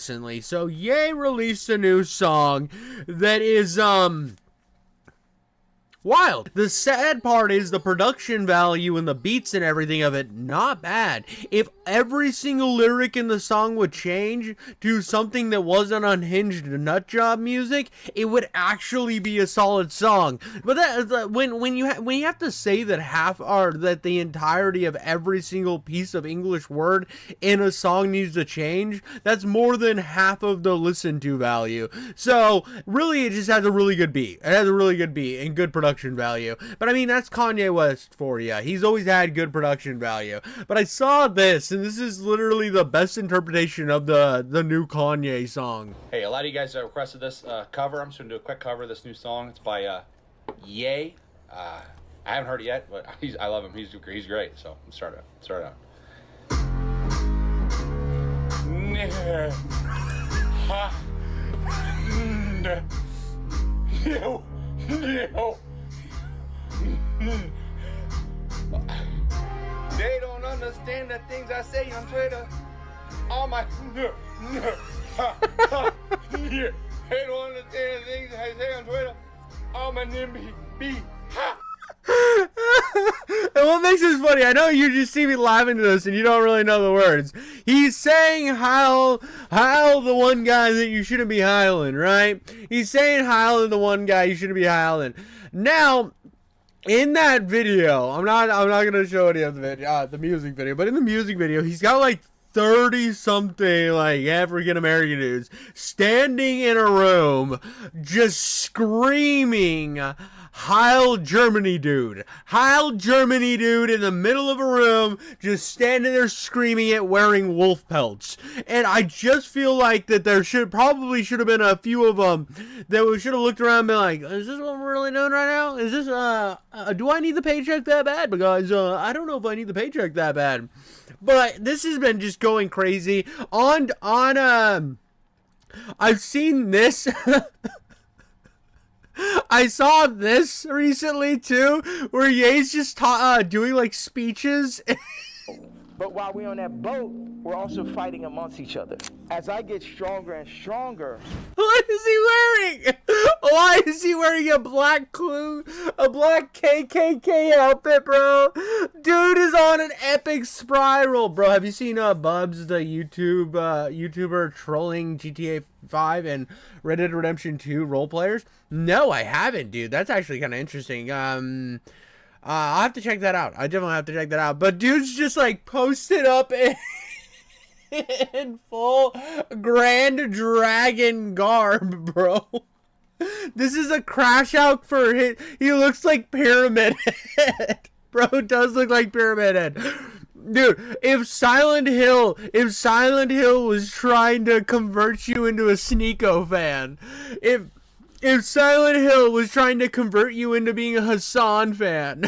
recently. So Ye released a new song that is wild. The sad part is the production value and the beats and everything of it, not bad. If every single lyric in the song would change to something that wasn't unhinged nutjob music, it would actually be a solid song. But when you have to say that that the entirety of every single piece of English word in a song needs to change, that's more than half of the listen to value. So really, it just has a really good beat. It has a really good beat and good production value. But I mean, that's Kanye West for you. He's always had good production value. But I saw this, and this is literally the best interpretation of the new Kanye song. Hey, a lot of you guys requested this cover. I'm just going to do a quick cover of this new song. It's by Ye. I haven't heard it yet, but I love him. He's great. So let's start out. No. They don't understand the things I say on Twitter. All my they don't understand the things I say on Twitter. All my NIMBY And what makes this funny, I know you just see me laughing to this and you don't really know the words. He's saying Heil the one guy that you shouldn't be heiling, right? He's saying Heil the one guy you shouldn't be heiling. Now, in that video, I'm not gonna show any of the video, the music video, but in the music video, he's got like 30-something like African American dudes standing in a room just screaming Heil Germany dude. Heil Germany dude in the middle of a room just standing there screaming it wearing wolf pelts. And I just feel like that there should have been a few of them that we should have looked around and been like, is this what we're really doing right now? Is this do I need the paycheck that bad? Because I don't know if I need the paycheck that bad. But this has been just going crazy on I've seen this. I saw this recently too, where Ye's just doing like speeches. But while we're on that boat, we're also fighting amongst each other. As I get stronger and stronger. What is he wearing? Why is he wearing a black KKK outfit, bro? Dude is on an epic spiral, bro. Have you seen Bubs, the YouTuber trolling GTA 5 and Red Dead Redemption 2 role players? No, I haven't, dude. That's actually kind of interesting. I'll have to check that out. I definitely have to check that out. But dude's just like posted up in full Grand Dragon garb, bro. This is a crash out for him. He looks like Pyramid Head. Bro does look like Pyramid Head. Dude, if Silent Hill was trying to convert you into a Sneako fan, if Silent Hill was trying to convert you into being a Hasan fan,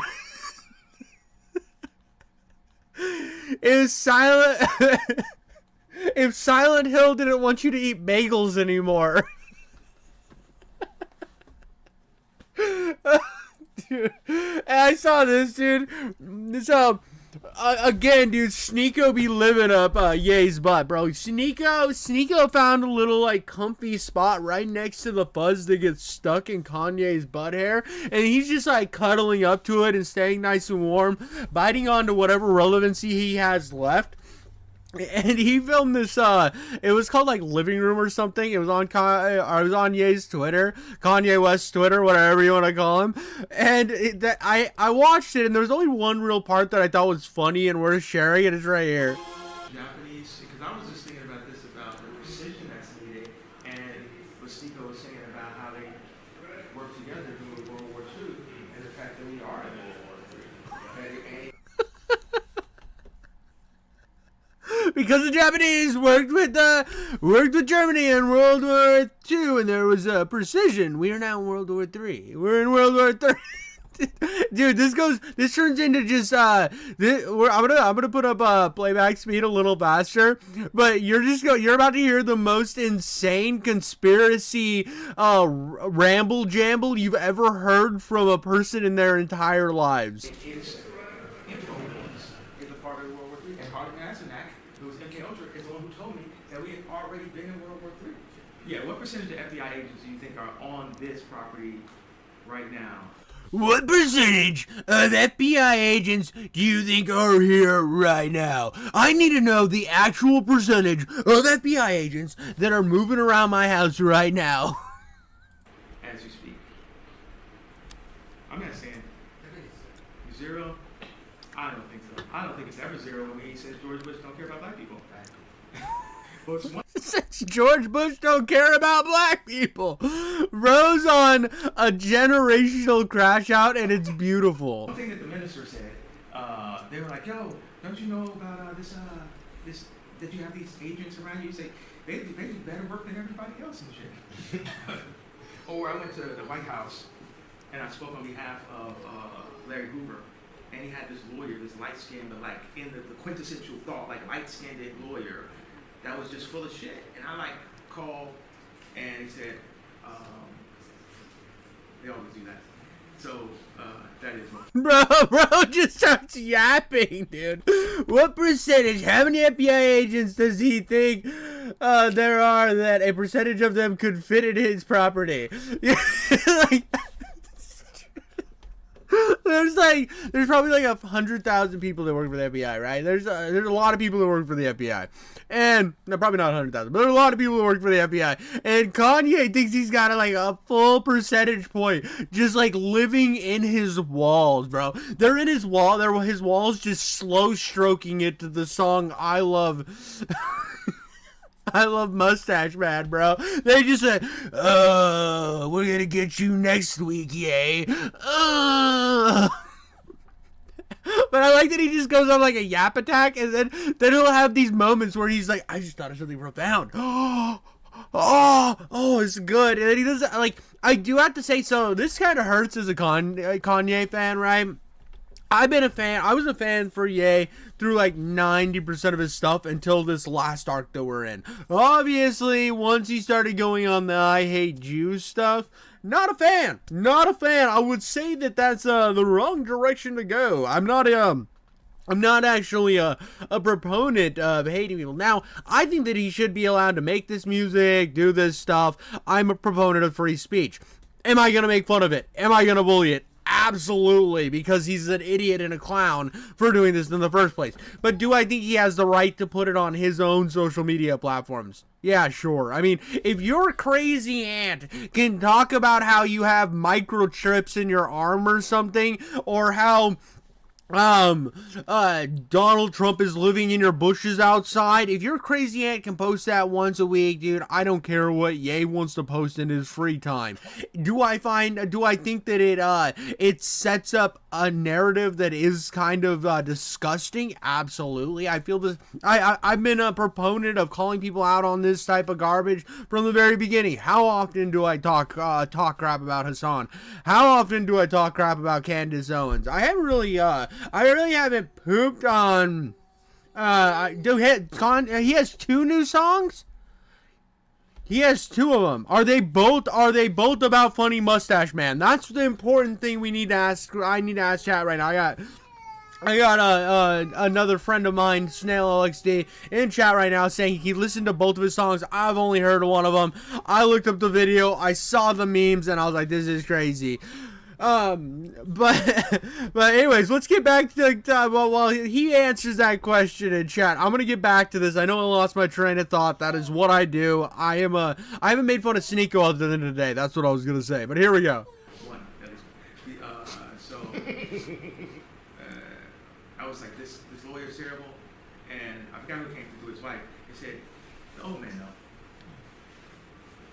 if Silent Hill didn't want you to eat bagels anymore, dude, and I saw this, dude. This again, dude, Sneako be living up Ye's butt, bro. Sneako found a little like comfy spot right next to the fuzz that gets stuck in Kanye's butt hair, and he's just like cuddling up to it and staying nice and warm, biting onto whatever relevancy he has left. And he filmed this, it was called like Living Room or something. It was on Ye's Twitter, Kanye West's Twitter, whatever you want to call him. And I watched it, and there was only one real part that I thought was funny and worth sharing, and it's right here. Japanese, because I was just thinking about this, about the precision that's needed, and what Sneako was saying about how they work together during World War II, and the fact that we are in World War III. Because the Japanese worked with Germany in World War II, and there was precision. We are now in World War III. We're in World War III. Dude, this turns into just I'm gonna put up playback speed a little faster, but you're about to hear the most insane conspiracy ramble jamble you've ever heard from a person in their entire lives. It is influence is a part of World War III, and Hasan, who was MK Ultra, is the one who told me that we had already been in World Yeah, what percentage of FBI agents do you think are on this property right now? What percentage of FBI agents do you think are here right now? I need to know the actual percentage of FBI agents that are moving around my house right now. As you speak. I'm not saying 0. I don't think so. I don't think it's ever 0 when he says George Bush don't care about black people. Well, it's one Since George Bush don't care about black people. Rose on a generational crash out, and it's beautiful. thing that the minister said. They were like, "Yo, don't you know about this that you have these agents around you?" You say they do better work than everybody else and shit. Or I went to the White House and I spoke on behalf of Larry Hoover, and he had this lawyer, this light-skinned, but like in the quintessential thought, like light-skinned lawyer that was just full of shit. And I like called, and he said, they always do that. So that is one. Bro just starts yapping, dude. What percentage, how many FBI agents does he think there are that a percentage of them could fit in his property? Like, there's probably like 100,000 people that work for the FBI, right? There's a lot of people that work for the FBI, and no, probably not 100,000, but there's a lot of people that work for the FBI. And Kanye thinks he's got like a full percentage point, just like living in his walls, bro. They're in his wall. His walls just slow stroking it to the song "I Love." I love Mustache Man, bro. They just said, we're gonna get you next week, yay. But I like that he just goes on like a yap attack, and then he'll have these moments where he's like, I just thought of something profound. Oh, it's good. And then he does, like, I do have to say, so this kind of hurts as a Kanye fan, right? I was a fan for Ye through like 90% of his stuff until this last arc that we're in. Obviously, once he started going on the I Hate Jews stuff, not a fan. I would say that that's the wrong direction to go. I'm not actually a proponent of hating people. Now, I think that he should be allowed to make this music, do this stuff. I'm a proponent of free speech. Am I going to make fun of it? Am I going to bully it? Absolutely, because he's an idiot and a clown for doing this in the first place. But do I think he has the right to put it on his own social media platforms? Yeah, sure. I mean, if your crazy aunt can talk about how you have microchips in your arm or something, or how Donald Trump is living in your bushes outside. If your crazy aunt can post that once a week, dude, I don't care what Ye wants to post in his free time. Do I think that it sets up a narrative that is kind of disgusting? Absolutely. I feel this. I've been a proponent of calling people out on this type of garbage from the very beginning. How often do I talk crap about Hasan? How often do I talk crap about Candace Owens? I really haven't pooped on. He has 2 new songs. He has 2 of them. Are they both about Funny Mustache Man? That's the important thing we need to ask. I need to ask chat right now. I got another friend of mine, Snail LXD, in chat right now saying he listened to both of his songs. I've only heard one of them. I looked up the video, I saw the memes, and I was like, this is crazy. But anyways, let's get back to while he answers that question in chat. I'm gonna get back to this. I know I lost my train of thought. That is what I do. I haven't made fun of Sneako other than today. That's what I was gonna say. But here we go. I was like, this lawyer's terrible, and I forgot who came to his wife. He said, the old man though.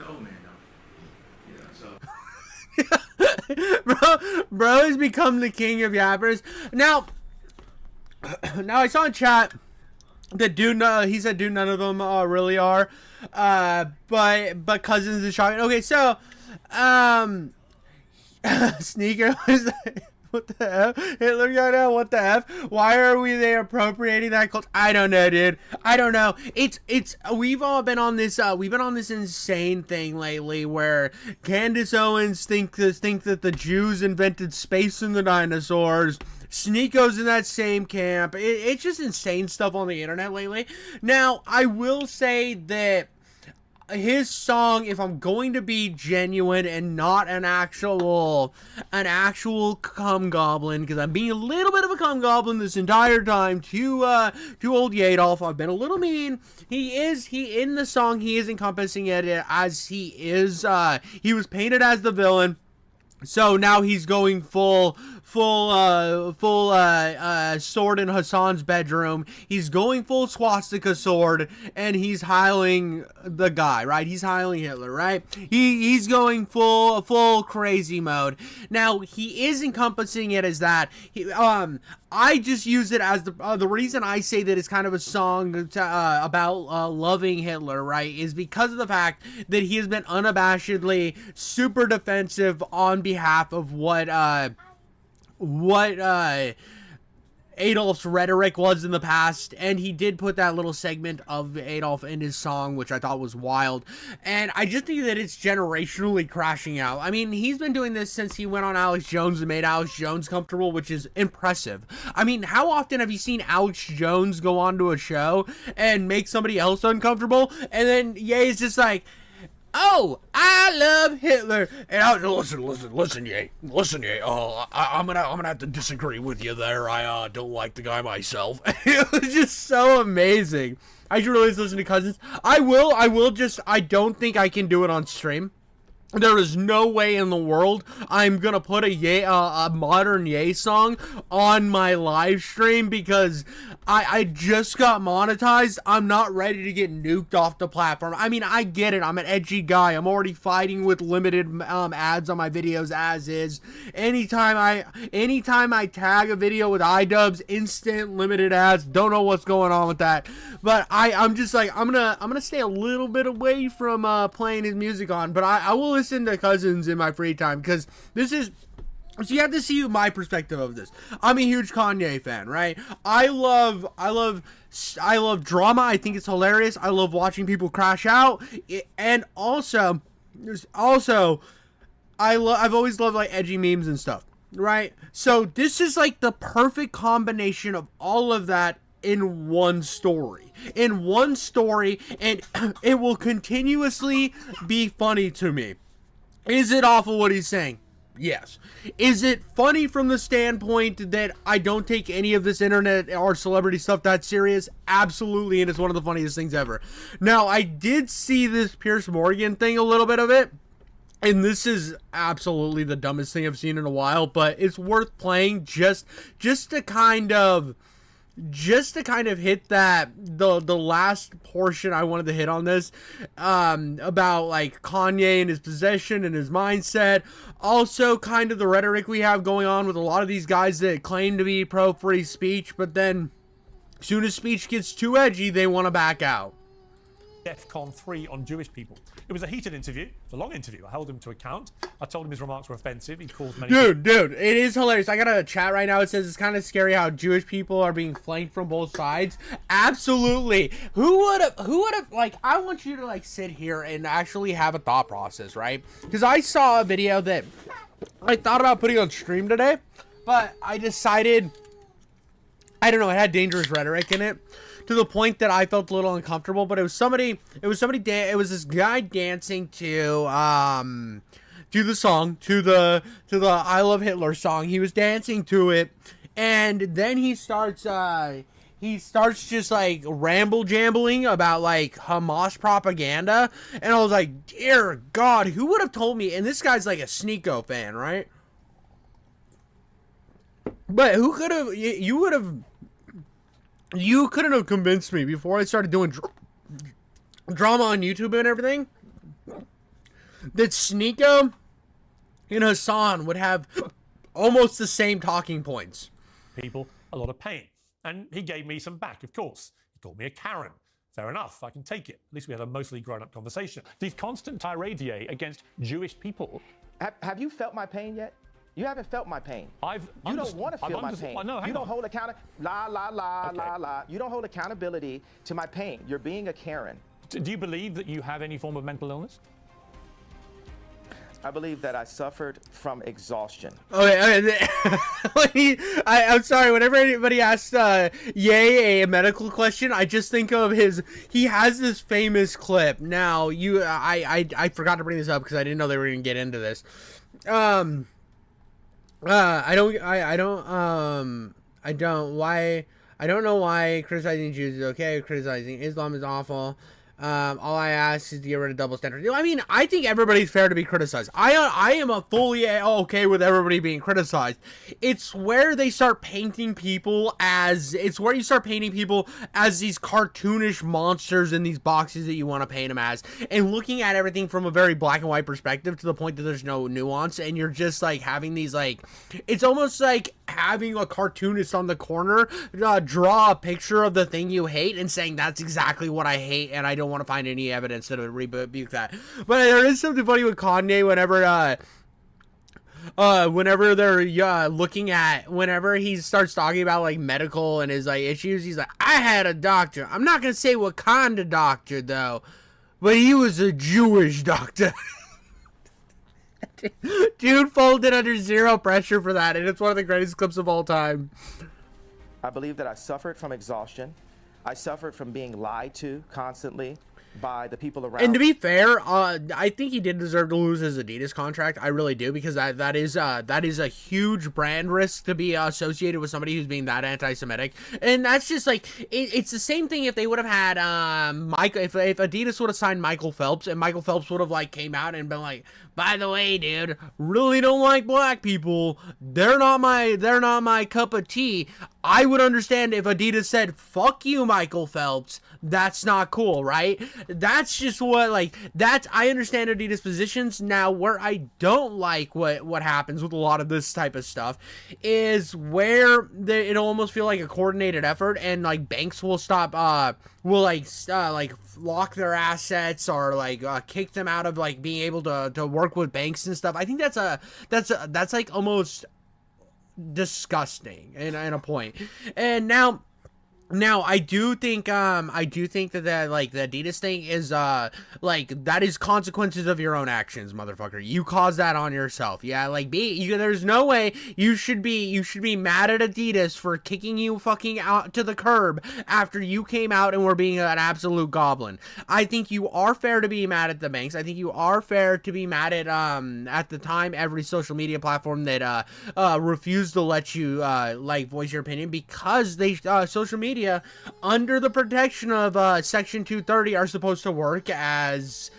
The old man though. You know, so. bro has become the king of yappers. Now I saw in chat that he said none of them really are, but Cousins is shocking. Okay, so Sneaker was what the F? Hitler got out. What the F? Why are they appropriating that cult? I don't know, dude. I don't know. We've all been on this. We've been on this insane thing lately where Candace Owens think that the Jews invented space and the dinosaurs. Sneako's in that same camp. It's just insane stuff on the internet lately. Now, I will say that his song, if I'm going to be genuine and not an actual cum goblin, because I'm being a little bit of a cum goblin this entire time to old Adolf. I've been a little mean. He in the song, he is encompassing it as he is. He was painted as the villain. So now he's going full sword in Hasan's bedroom. He's going full swastika sword, and he's hiling the guy, right? He's hiling Hitler, right? He's going full crazy mode. Now he is encompassing it as that. I just use it as the reason I say that it's kind of a song about loving Hitler, right, is because of the fact that he has been unabashedly super defensive on behalf of what Adolf's rhetoric was in the past, and he did put that little segment of Adolf in his song, which I thought was wild, and I just think that it's generationally crashing out. I mean, he's been doing this since he went on Alex Jones and made Alex Jones comfortable, which is impressive. I mean, how often have you seen Alex Jones go onto a show and make somebody else uncomfortable, and then Ye's just like, oh, I love Hitler, and I was listen, Ye. Oh, I'm gonna have to disagree with you there. I don't like the guy myself. It was just so amazing. I should really listen to Cousins. I don't think I can do it on stream. There is no way in the world I'm gonna put a modern Ye song on my live stream, because I just got monetized. I'm not ready to get nuked off the platform. I mean, I get it. I'm an edgy guy. I'm already fighting with limited ads on my videos as is. Anytime I tag a video with iDubbbz, instant limited ads. Don't know what's going on with that. But I'm just like, I'm gonna stay a little bit away from playing his music on. But I will listen to Cousins in my free time, because this is. So you have to see my perspective of this. I'm a huge Kanye fan, right? I love drama. I think it's hilarious. I love watching people crash out, and also I've always loved like edgy memes and stuff, right? So this is like the perfect combination of all of that in one story. And it will continuously be funny to me. Is it awful what he's saying? Yes. Is it funny from the standpoint that I don't take any of this internet or celebrity stuff that serious? Absolutely, and it's one of the funniest things ever. Now, I did see this Piers Morgan thing, a little bit of it, and this is absolutely the dumbest thing I've seen in a while, but it's worth playing just to kind of hit that the last portion I wanted to hit on this, about like Kanye and his possession and his mindset. Also kind of the rhetoric we have going on with a lot of these guys that claim to be pro free speech, but then as soon as speech gets too edgy, they want to back out. DEFCON 3 on Jewish people. It was a heated interview. It was a long interview. I held him to account. I told him his remarks were offensive. He caused many... Dude, it is hilarious. I got a chat right now. It says it's kind of scary how Jewish people are being flanked from both sides. Absolutely. Who would have, like, I want you to, like, sit here and actually have a thought process, right? Because I saw a video that I thought about putting on stream today, but I decided, I don't know, it had dangerous rhetoric in it, to the point that I felt a little uncomfortable. But it was this guy dancing to the song, to the I Love Hitler song. He was dancing to it, and then he starts just like jambling about like Hamas propaganda, and I was like, dear God, who would have told me? And this guy's like a Sneako fan, right? But who could have? You couldn't have convinced me before I started doing drama on YouTube and everything that Sneako and Hasan would have almost the same talking points. People a lot of pain. And he gave me some back, of course. He called me a Karen. Fair enough, I can take it. At least we had a mostly grown-up conversation. These constant tirades against Jewish people. Have you felt my pain yet? You haven't felt my pain. You don't want to feel my pain. You don't hold You don't hold accountability to my pain. You're being a Karen. Do you believe that you have any form of mental illness? I believe that I suffered from exhaustion. Okay. I'm sorry. Whenever anybody asks Ye a medical question, I just think of he has this famous clip. Now, I forgot to bring this up because I didn't know they were going to get into this. I don't know why criticizing Jews is okay. Criticizing Islam is awful. All I ask is to get rid of double standards. I mean, I think everybody's fair to be criticized. I am a fully okay with everybody being criticized. It's where they start painting people as these cartoonish monsters in these boxes that you want to paint them as, and looking at everything from a very black and white perspective to the point that there's no nuance, and you're just like having these it's almost like having a cartoonist on the corner draw a picture of the thing you hate and saying that's exactly what I hate, and I don't want to find any evidence to rebuke that. But there is something funny with Kanye whenever he starts talking about like medical and his like issues, he's like, I had a doctor. I'm not gonna say what kind of doctor though, but he was a Jewish doctor. Dude folded under zero pressure for that, and it's one of the greatest clips of all time. I believe that I suffered from exhaustion. I suffered from being lied to constantly by the people around. And to be fair, I think he did deserve to lose his Adidas contract. I really do, because that is a huge brand risk to be associated with somebody who's being that anti-Semitic. And that's just like it's the same thing if they would have had if Adidas would have signed Michael Phelps, and Michael Phelps would have like came out and been like, by the way, dude, really don't like black people. They're not my cup of tea. I would understand if Adidas said, fuck you, Michael Phelps. That's not cool, right? That's just what, I understand Adidas positions. Now, where I don't like what happens with a lot of this type of stuff is where it'll almost feel like a coordinated effort, and, like, banks will stop, lock their assets or, kick them out of, like, being able to work with banks and stuff. I think that's like, almost disgusting in a point. And now I do think that the Adidas thing is that is consequences of your own actions, motherfucker. You caused that on yourself. Yeah, there's no way you should be mad at Adidas for kicking you fucking out to the curb after you came out and were being an absolute goblin. I think you are fair to be mad at the banks. I think you are fair to be mad at the time every social media platform that refused to let you voice your opinion, because they social media under the protection of Section 230 are supposed to work as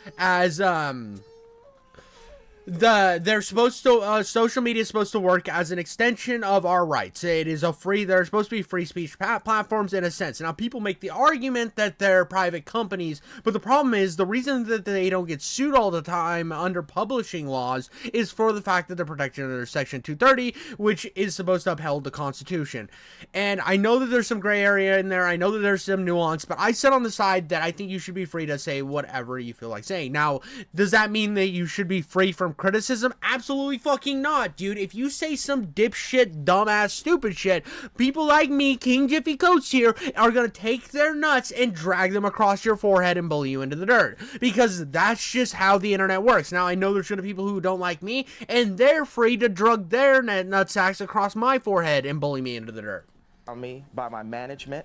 social media is supposed to work as an extension of our rights. They're supposed to be free speech platforms in a sense. Now, people make the argument that they're private companies, but the problem is the reason that they don't get sued all the time under publishing laws is for the fact that they're protected under Section 230, which is supposed to uphold the Constitution. And I know that there's some gray area in there. I know that there's some nuance, but I sit on the side that I think you should be free to say whatever you feel like saying. Now, does that mean that you should be free from criticism? Absolutely fucking not, dude. If you say some dipshit, dumbass, stupid shit, people like me, King Jiffy Coats here, are gonna take their nuts and drag them across your forehead and bully you into the dirt, because that's just how the internet works. Now, I know there's gonna be people who don't like me, and they're free to drug their nutsacks across my forehead and bully me into the dirt. On me by my management,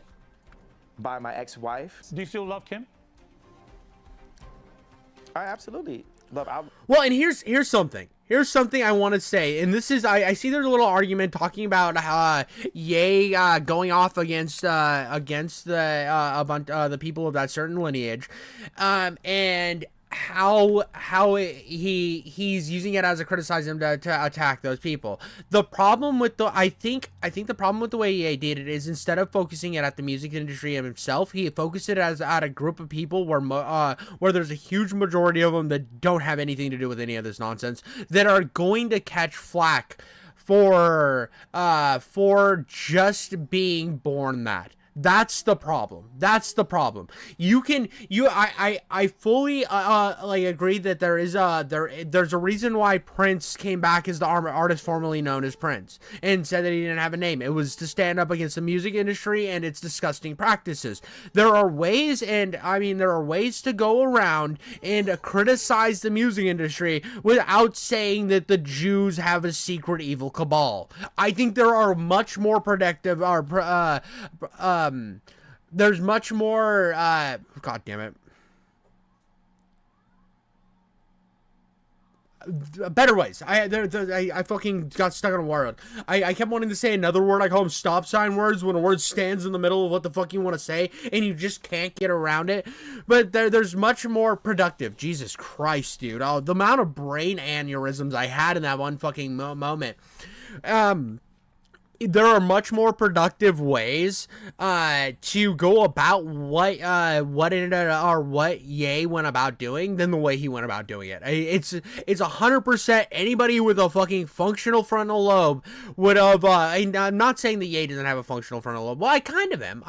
by my ex-wife. Do you still love Kim? I absolutely love. Well, and here's something. Here's something I want to say, and this is I see there's a little argument talking about Ye going off against the people of that certain lineage, and how he's using it as a criticism to attack those people. The problem with I think the problem with the way Ye did it is, instead of focusing it at the music industry and himself, he focused it at a group of people where there's a huge majority of them that don't have anything to do with any of this nonsense, that are going to catch flack for just being born that. That's the problem. That's the problem. I fully like agree that there's a reason why Prince came back as the artist formerly known as Prince and said that he didn't have a name. It was to stand up against the music industry and its disgusting practices. There are ways to go around and criticize the music industry without saying that the Jews have a secret evil cabal. I think there are much more productive there's much more god damn it, better ways. I fucking got stuck on a word. I kept wanting to say another word. I call them stop sign words, when a word stands in the middle of what the fuck you want to say and you just can't get around it. But there's much more productive. Jesus Christ, dude. Oh, the amount of brain aneurysms I had in that one fucking moment. There are much more productive ways to go about what Ye went about doing than the way he went about doing it. It's 100% anybody with a fucking functional frontal lobe would have. I'm not saying that Ye doesn't have a functional frontal lobe. Well, I kind of am.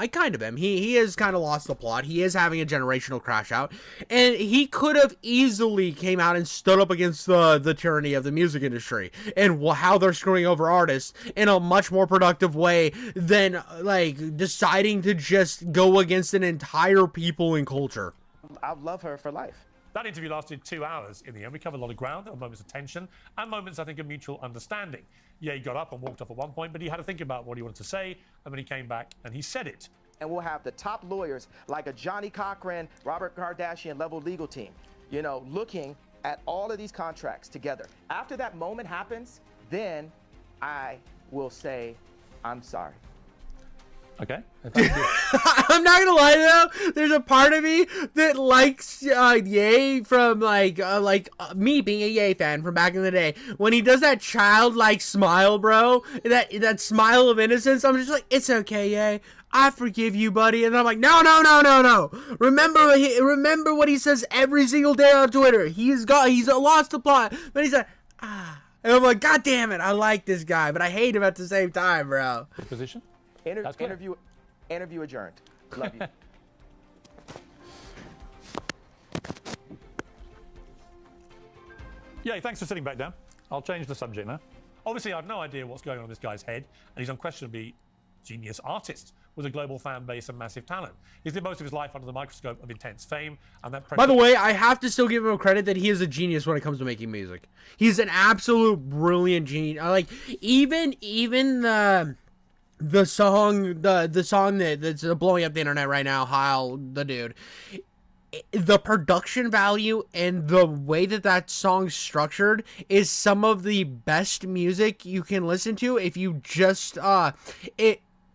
He has kind of lost the plot. He is having a generational crash out, and he could have easily came out and stood up against the tyranny of the music industry and how they're screwing over artists in a much more productive way than like deciding to just go against an entire people and culture. I love her for life. That interview lasted 2 hours. In the end, we covered a lot of ground. There were moments of tension and moments, I think, of mutual understanding. Yeah, he got up and walked off at one point, but he had to think about what he wanted to say, and then he came back and he said it. And we'll have the top lawyers like a Johnny Cochran, Robert Kardashian level legal team, looking at all of these contracts together. After that moment happens, then I will say, I'm sorry. Okay. I'm not gonna lie though, there's a part of me that likes Ye from me being a Ye fan from back in the day. When he does that childlike smile, bro, that smile of innocence, I'm just like, it's okay, Ye. I forgive you, buddy. And I'm like, no. Remember what he says every single day on Twitter. He's lost the plot. But he's like, And I'm like, God damn it, I like this guy, but I hate him at the same time, bro. Position? Interview adjourned. Love you. Yeah, thanks for sitting back down. I'll change the subject now. Obviously, I have no idea what's going on in this guy's head, and he's unquestionably a genius artist with a global fan base and massive talent. He's lived most of his life under the microscope of intense fame, and that pressure... By the way, I have to still give him credit that he is a genius when it comes to making music. He's an absolute brilliant genius. Like, even the song that's blowing up the internet right now, Heil, the dude, the production value and the way that song's structured is some of the best music you can listen to if you just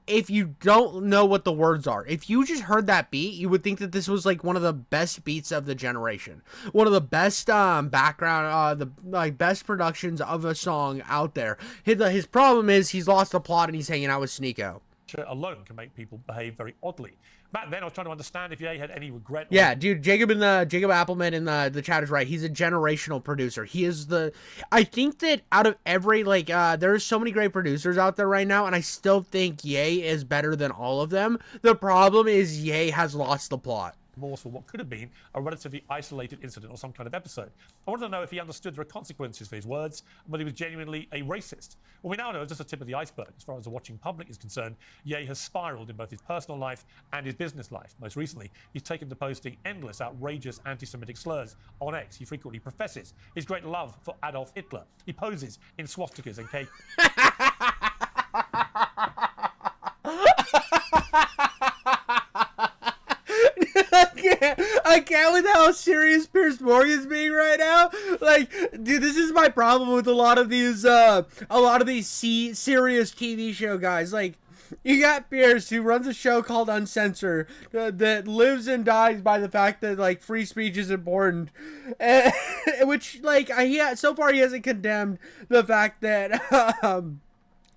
if you don't know what the words are. If you just heard that beat, you would think that this was like one of the best beats of the generation, one of the best best productions of a song out there. His problem is he's lost the plot and he's hanging out with Sneako. Alone can make people behave very oddly. Back then, I was trying to understand if Ye had any regret. Yeah, dude, Jacob Appleman in the chat is right. He's a generational producer. He is I think that out of every, there's so many great producers out there right now, and I still think Ye is better than all of them. The problem is Ye has lost the plot. Remorse for what could have been a relatively isolated incident or some kind of episode. I wanted to know if he understood there are consequences for his words and whether he was genuinely a racist. Well, we now know it's just the tip of the iceberg. As far as the watching public is concerned, Ye has spiraled in both his personal life and his business life. Most recently, he's taken to posting endless, outrageous anti-Semitic slurs on X. He frequently professes his great love for Adolf Hitler. He poses in swastikas and cake. I can't with how serious Piers Morgan's being right now. Like, dude, this is my problem with a lot of these serious TV show guys. Like, you got Piers, who runs a show called Uncensored, that lives and dies by the fact that, free speech is important. Which, so far he hasn't condemned the fact that,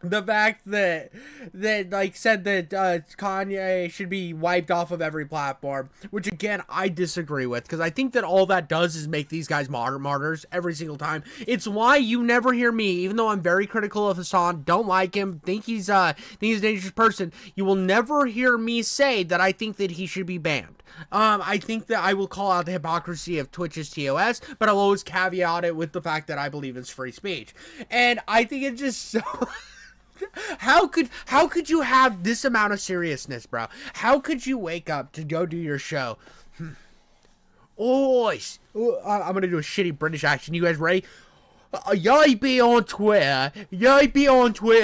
the fact that like said that Kanye should be wiped off of every platform, which again I disagree with, because I think that all that does is make these guys martyrs every single time. It's why you never hear me, even though I'm very critical of Hasan, don't like him, think he's a dangerous person, you will never hear me say that I think that he should be banned. I think that I will call out the hypocrisy of Twitch's TOS, but I'll always caveat it with the fact that I believe it's free speech. And I think it's just so... How could you have this amount of seriousness, bro? How could you wake up to go do your show? I'm gonna do a shitty British accent. You guys ready? You be on Twitter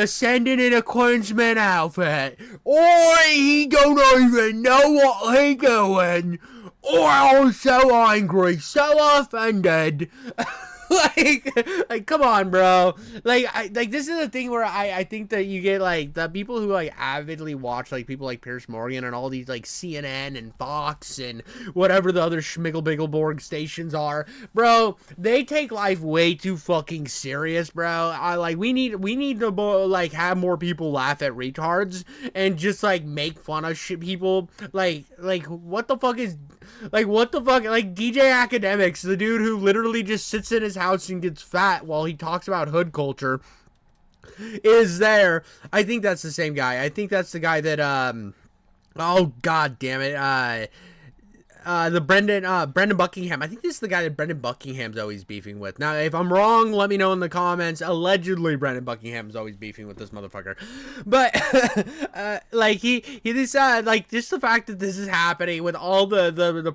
sending in a Queensman outfit. Oi, he don't even know what he doing. I'm so angry, so offended. like, come on, bro. Like this is the thing where I think that you get like the people who like avidly watch like people like Piers Morgan and all these like CNN and Fox and whatever the other Schmiggle-Biggleborg stations are, bro. They take life way too fucking serious, bro. We need to like have more people laugh at retards and just like make fun of shit people. Like what the fuck like DJ Academics, the dude who literally just sits in his house and gets fat while he talks about hood culture, is there. I think that's the same guy. I think that's the guy that oh god damn it, the Brendan Buckingham. I think this is the guy that Brendan Buckingham's always beefing with. Now, if I'm wrong, let me know in the comments. Allegedly, Brendan Buckingham's always beefing with this motherfucker. But, like, he decided, like, just the fact that this is happening with all the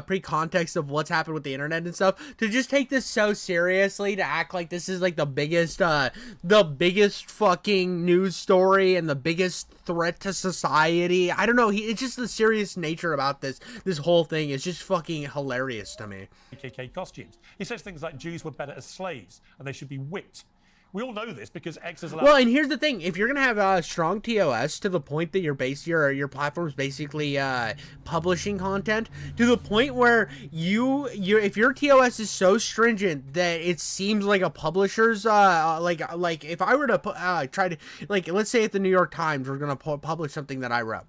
pre-context of what's happened with the internet and stuff, to just take this so seriously, to act like this is, like, the biggest fucking news story and the biggest threat to society. I don't know. It's just the serious nature about this whole thing is just fucking hilarious to me. KKK costumes. He says things like Jews were better as slaves and they should be whipped. We all know this because X is allowed. Well, and here's the thing: if you're gonna have a strong TOS to the point that your platform's basically publishing content to the point where if your TOS is so stringent that it seems like a publisher's like if I were to try to, like, let's say if the New York Times were gonna publish something that I wrote,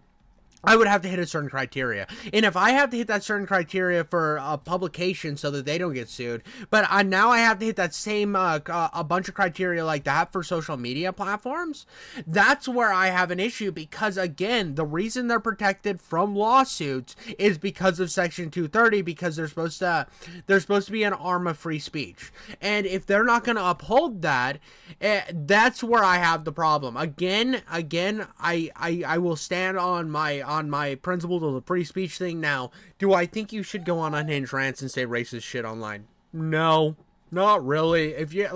I would have to hit a certain criteria. And if I have to hit that certain criteria for a publication so that they don't get sued, but now I have to hit that same, a bunch of criteria like that for social media platforms, that's where I have an issue, because again, the reason they're protected from lawsuits is because of Section 230, because they're supposed to be an arm of free speech. And if they're not going to uphold that, that's where I have the problem. Again, I will stand on my principles of the free speech thing. Now, do I think you should go on unhinged rants and say racist shit online? No, not really. If you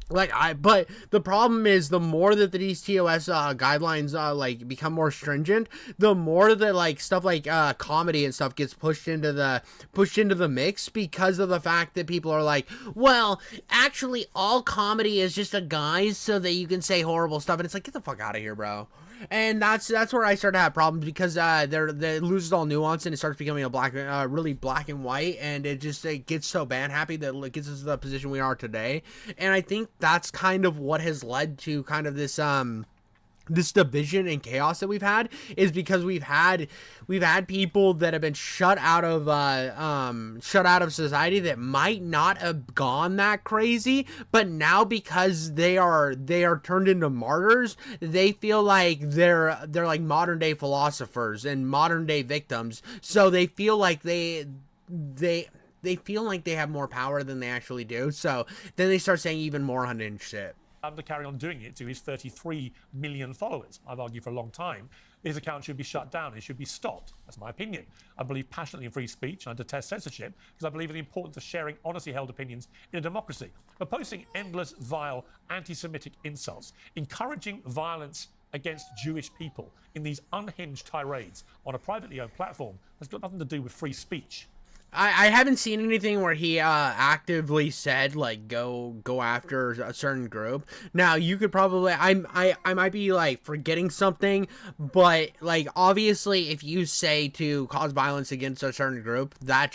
but the problem is, the more that these TOS guidelines like become more stringent, the more that like stuff like comedy and stuff gets pushed into the mix, because of the fact that people are like, well, actually all comedy is just a guise so that you can say horrible stuff, and it's like, get the fuck out of here, bro. And that's where I start to have problems, because it loses all nuance and it starts becoming a really black and white, and it gets so band happy that it gets us to the position we are today. And I think that's kind of what has led to kind of this division and chaos that we've had, is because we've had people that have been shut out of society that might not have gone that crazy, but now because they are turned into martyrs, they feel like they're like modern day philosophers and modern day victims, so they feel like they feel like they have more power than they actually do, so then they start saying even more unhinged shit. To carry on doing it to his 33 million followers. I've argued for a long time his account should be shut down. It should be stopped. That's my opinion. I believe passionately in free speech, and I detest censorship because I believe in the importance of sharing honestly held opinions in a democracy. But posting endless, vile, anti-Semitic insults, encouraging violence against Jewish people in these unhinged tirades on a privately owned platform has got nothing to do with free speech. I haven't seen anything where he actively said like go after a certain group. Now you could probably I might be like forgetting something, but like obviously if you say to cause violence against a certain group, that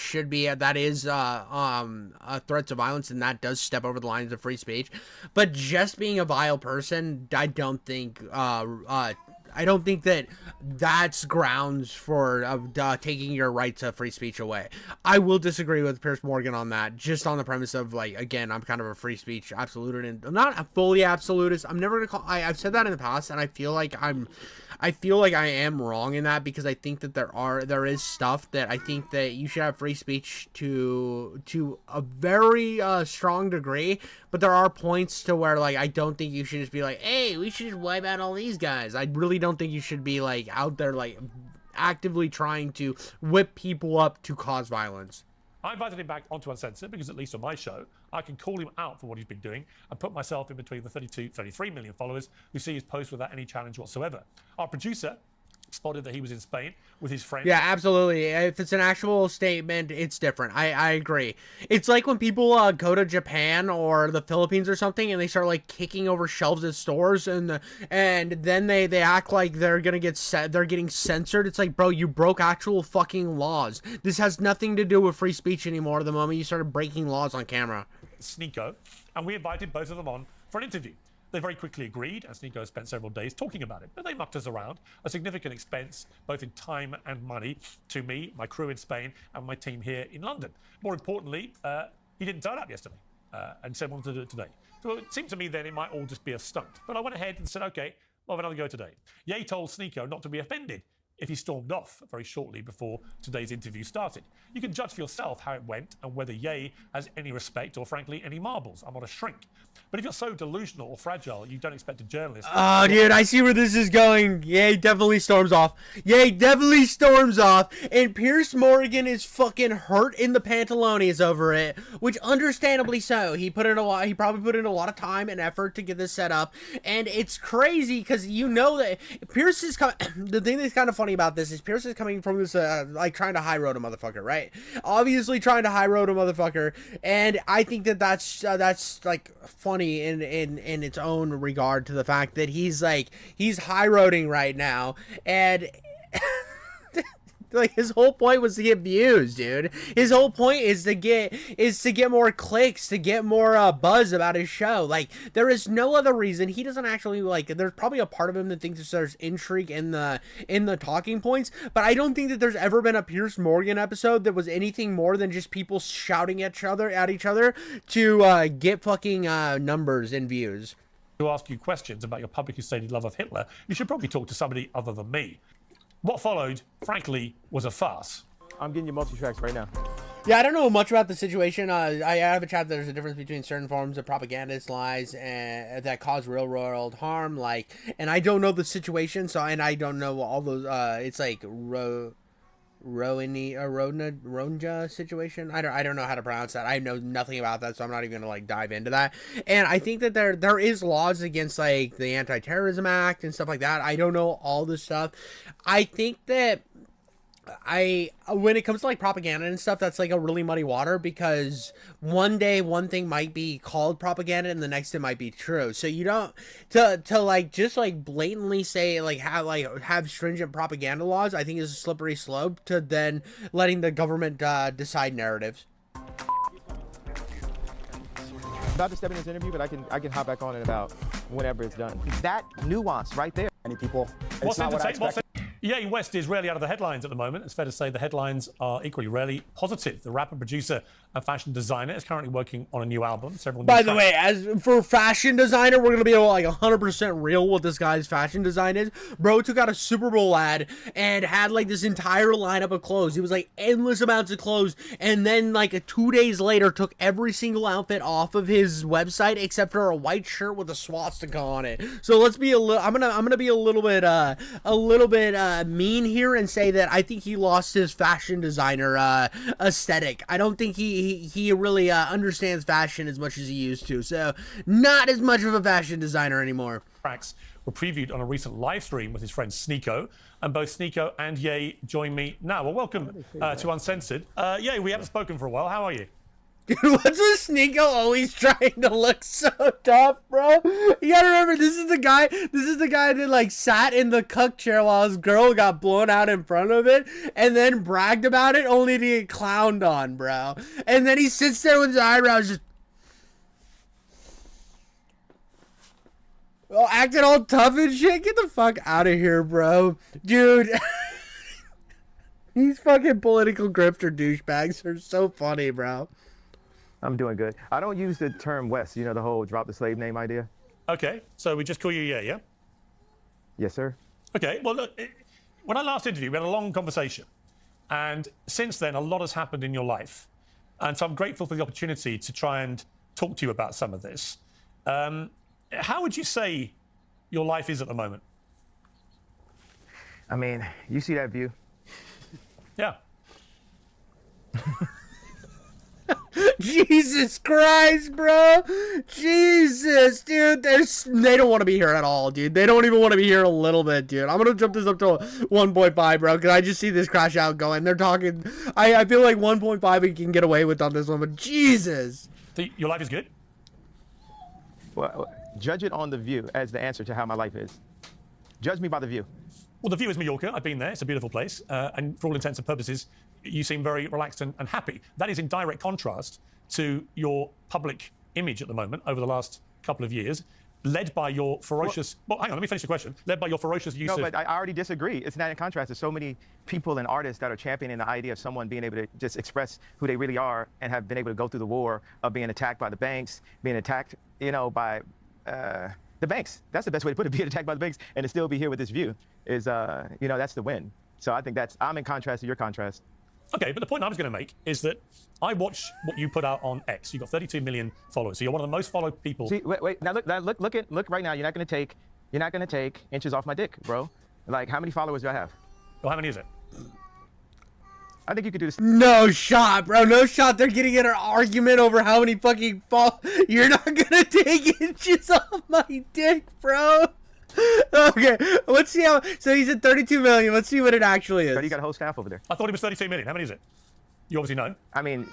is a threat to violence, and that does step over the lines of free speech. But just being a vile person, I don't think that that's grounds for taking your right to free speech away. I will disagree with Piers Morgan on that, just on the premise of, like, again, I'm kind of a free speech absolutist, and I'm not a fully absolutist. I'm never gonna I've said that in the past, and I feel like I am wrong in that, because I think that there is stuff that I think that you should have free speech to a very strong degree, but there are points to where, like, I don't think you should just be like, hey, we should just wipe out all these guys. I really don't think you should be like out there like actively trying to whip people up to cause violence. I invited him back onto Uncensored because, at least on my show, I can call him out for what he's been doing and put myself in between the 33 million followers who see his posts without any challenge whatsoever. Our producer spotted that he was in Spain with his friend. Yeah, absolutely. If it's an actual statement, it's different. I agree. It's like when people go to Japan or the Philippines or something, and they start like kicking over shelves at stores, and then they act like they're getting censored. It's like, bro, you broke actual fucking laws. This has nothing to do with free speech anymore the moment you started breaking laws on camera. Sneako, and we invited both of them on for an interview. They very quickly agreed, and Sneako spent several days talking about it. But they mucked us around, a significant expense, both in time and money, to me, my crew in Spain, and my team here in London. More importantly, he didn't turn up yesterday, and said wanted to do it today. So it seemed to me then it might all just be a stunt. But I went ahead and said, okay, we'll have another go today. Ye told Sneako not to be offended if he stormed off very shortly before today's interview started. You can judge for yourself how it went and whether Ye has any respect or, frankly, any marbles. I'm not a shrink. But if you're so delusional or fragile, you don't expect a journalist... Oh, dude, I see where this is going. Ye definitely storms off. Ye definitely storms off. And Piers Morgan is fucking hurt in the pantalones over it, which understandably so. He probably put in a lot of time and effort to get this set up. And it's crazy because you know that Piers is... The thing that's kind of funny about this is Piers is coming from this, like, trying to high road a motherfucker, right? Obviously trying to high road a motherfucker. And I think that that's like, funny in its own regard to the fact that he's high roading right now, and like his whole point was to get views, dude. His whole point is to get more clicks, to get more buzz about his show. Like, there is no other reason. He doesn't actually, like, there's probably a part of him that thinks there's intrigue in the talking points, but I don't think that there's ever been a Piers Morgan episode that was anything more than just people shouting at each other to get fucking numbers and views. To ask you questions about your publicly stated love of Hitler, you should probably talk to somebody other than me. What followed, frankly, was a farce. I'm getting you multi-tracks right now. Yeah, I don't know much about the situation. I have a chat that there's a difference between certain forms of propagandist lies and that cause real world harm, like, and I don't know the situation, so, and I don't know all those, it's like Ronja situation. I don't know how to pronounce that. I know nothing about that, so I'm not even gonna like dive into that. And I think that there is laws against like the Anti-Terrorism Act and stuff like that. I don't know all this stuff. I think that when it comes to like propaganda and stuff, that's like a really muddy water, because one day one thing might be called propaganda and the next it might be true. So you don't to like just like blatantly say like have stringent propaganda laws, I think is a slippery slope to then letting the government decide narratives. About to step in this interview, but I can hop back on in about whenever it's done. That nuance right there. Many people. What's entertaining? Ye West is rarely out of the headlines at the moment. It's fair to say the headlines are equally rarely positive. The rapper, producer, and fashion designer is currently working on a new album. By the way, as for fashion designer, we're gonna be like 100% real what this guy's fashion design is. Bro took out a Super Bowl ad and had like this entire lineup of clothes. He was like endless amounts of clothes, and then like 2 days later took every single outfit off of his website except for a white shirt with a swastika on it. So let's be I'm gonna be a little bit mean here and say that I think he lost his fashion designer aesthetic. I don't think he really understands fashion as much as he used to. So not as much of a fashion designer anymore. Tracks were previewed on a recent live stream with his friend Sneako, and both Sneako and Ye join me now. Well, welcome to Uncensored. Ye, we haven't spoken for a while. How are you? Dude, what's with Sneako always trying to look so tough, bro? You gotta remember, this is the guy that like sat in the cuck chair while his girl got blown out in front of it and then bragged about it only to get clowned on, bro. And then he sits there with his eyebrows just acting all tough and shit. Get the fuck out of here, bro. Dude. These fucking political grifter douchebags are so funny, bro. I'm doing good. I don't use the term West, you know, the whole drop the slave name idea. Okay, so we just call you Ye, yeah? Yes, sir. Okay, well, look, when I last interviewed, we had a long conversation. And since then, a lot has happened in your life. And so I'm grateful for the opportunity to try and talk to you about some of this. How would you say your life is at the moment? I mean, you see that view? Yeah. Jesus Christ, bro. Jesus, dude. They don't want to be here at all, dude. They don't even want to be here a little bit, dude. I'm going to jump this up to 1.5, bro, because I just see this crash out going. They're talking. I feel like 1.5 we can get away with on this one, but Jesus. So your life is good? Well, judge it on the view as the answer to how my life is. Judge me by the view. Well, the view is Mallorca. I've been there. It's a beautiful place. And for all intents and purposes, you seem very relaxed and happy. That is in direct contrast to your public image at the moment over the last couple of years, led by your ferocious... Well, hang on, let me finish the question. Led by your ferocious use of... No, but I already disagree. It's not in contrast. There's so many people and artists that are championing the idea of someone being able to just express who they really are and have been able to go through the war of being attacked by the banks, being attacked, you know, by... the banks. That's the best way to put it, being attacked by the banks and to still be here with this view is, you know, that's the win. So I think I'm in contrast to your contrast. Okay, but the point I was going to make is that I watch what you put out on X. You've got 32 million followers, so you're one of the most followed people. See, wait, now look right now. You're not going to take inches off my dick, bro. Like, how many followers do I have? Well, how many is it? I think you could do this. No shot, bro. No shot. They're getting in an argument over how many fucking You're not gonna take inches off my dick, bro. Okay, let's see how. So he's at 32 million. Let's see what it actually is. So you got a whole staff over there. I thought it was 32 million. How many is it? You obviously know. I mean,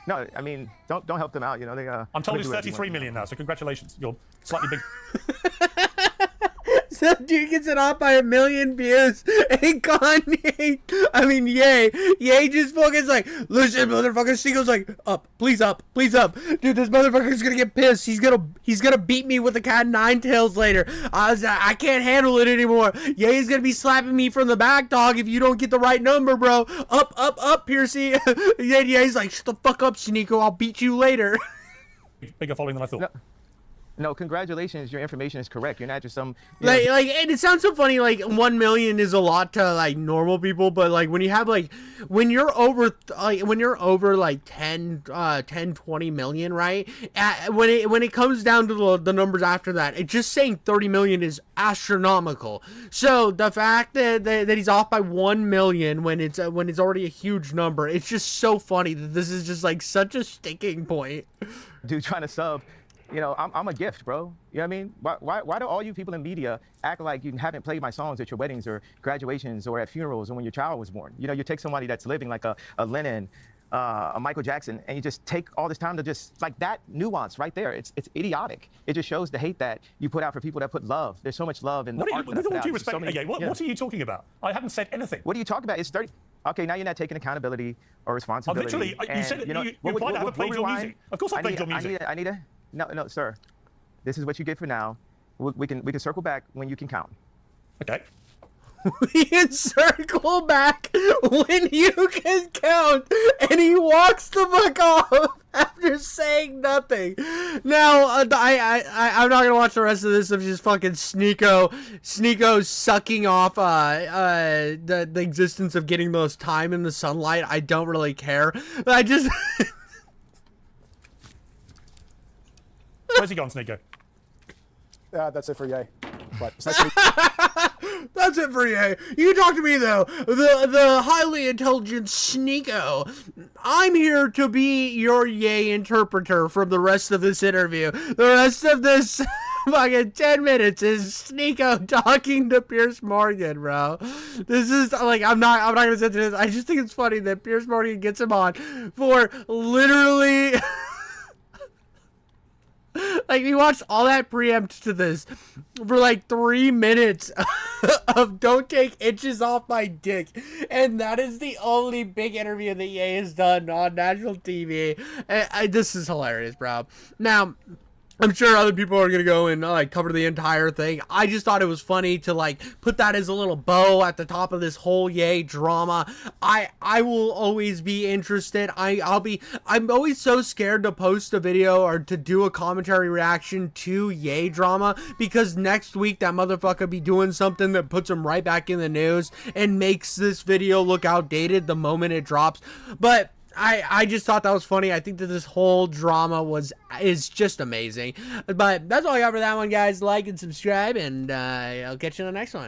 no. I mean, don't help them out. You know they. I'm told it's 33 million now. So congratulations. You're slightly big. So dude gets it off by 1 million views, and Kanye, Ye just fucking like, listen, motherfucker. Sneako's like, up, please up, please up, dude. This motherfucker's gonna get pissed. He's gonna beat me with a cat 9 tails later. I can't handle it anymore. Ye's gonna be slapping me from the back, dog, if you don't get the right number, bro. Up, Piercy. Ye's like, shut the fuck up, Sneako. I'll beat you later. Bigger following than I thought. No, congratulations. Your information is correct. You're not just some. Like, and it sounds so funny. Like 1 million is a lot to like normal people, but like when you have like when you're over like 10, 20 million, right? When it comes down to the numbers after that, it's just saying 30 million is astronomical. So the fact that he's off by 1 million when it's already a huge number, it's just so funny that this is just like such a sticking point. Dude, trying to sub. You know, I'm a gift, bro. You know what I mean? Why do all you people in media act like you haven't played my songs at your weddings or graduations or at funerals or when your child was born? You know, you take somebody that's living like a Lennon, a Michael Jackson, and you just take all this time to just, like that nuance right there. It's idiotic. It just shows the hate that you put out for people that put love. There's so much love in the art that I put out. What are you talking about? I haven't said anything. What are you talking about? It's 30. Okay, now you're not taking accountability or responsibility. Literally, you said you implied I haven't played your music. Of course I played your music. I need a... No, sir. This is what you get for now. We can circle back when you can count. Okay. We can circle back when you can count, and he walks the fuck off after saying nothing. Now, I'm not gonna watch the rest of this of just fucking Sneako sucking off the existence of getting those time in the sunlight. I don't really care, but I just. Where's he gone, Sneako? That's it for Ye. But besides, That's it for Ye. You talk to me though, the highly intelligent Sneako. I'm here to be your Ye interpreter from the rest of this interview. The rest of this fucking 10 minutes is Sneako talking to Piers Morgan, bro. This is like I'm not gonna sit through this. I just think it's funny that Piers Morgan gets him on for literally. Like, we watched all that preempt to this for like 3 minutes of don't take inches off my dick. And that is the only big interview that Ye has done on national TV. This is hilarious, bro. Now, I'm sure other people are going to go and like cover the entire thing. I just thought it was funny to like put that as a little bow at the top of this whole Ye drama. I will always be interested. I'm always so scared to post a video or to do a commentary reaction to Ye drama because next week that motherfucker be doing something that puts him right back in the news and makes this video look outdated the moment it drops. But I just thought that was funny. I think that this whole drama is just amazing. But that's all I got for that one, guys. Like and subscribe, and I'll catch you in the next one.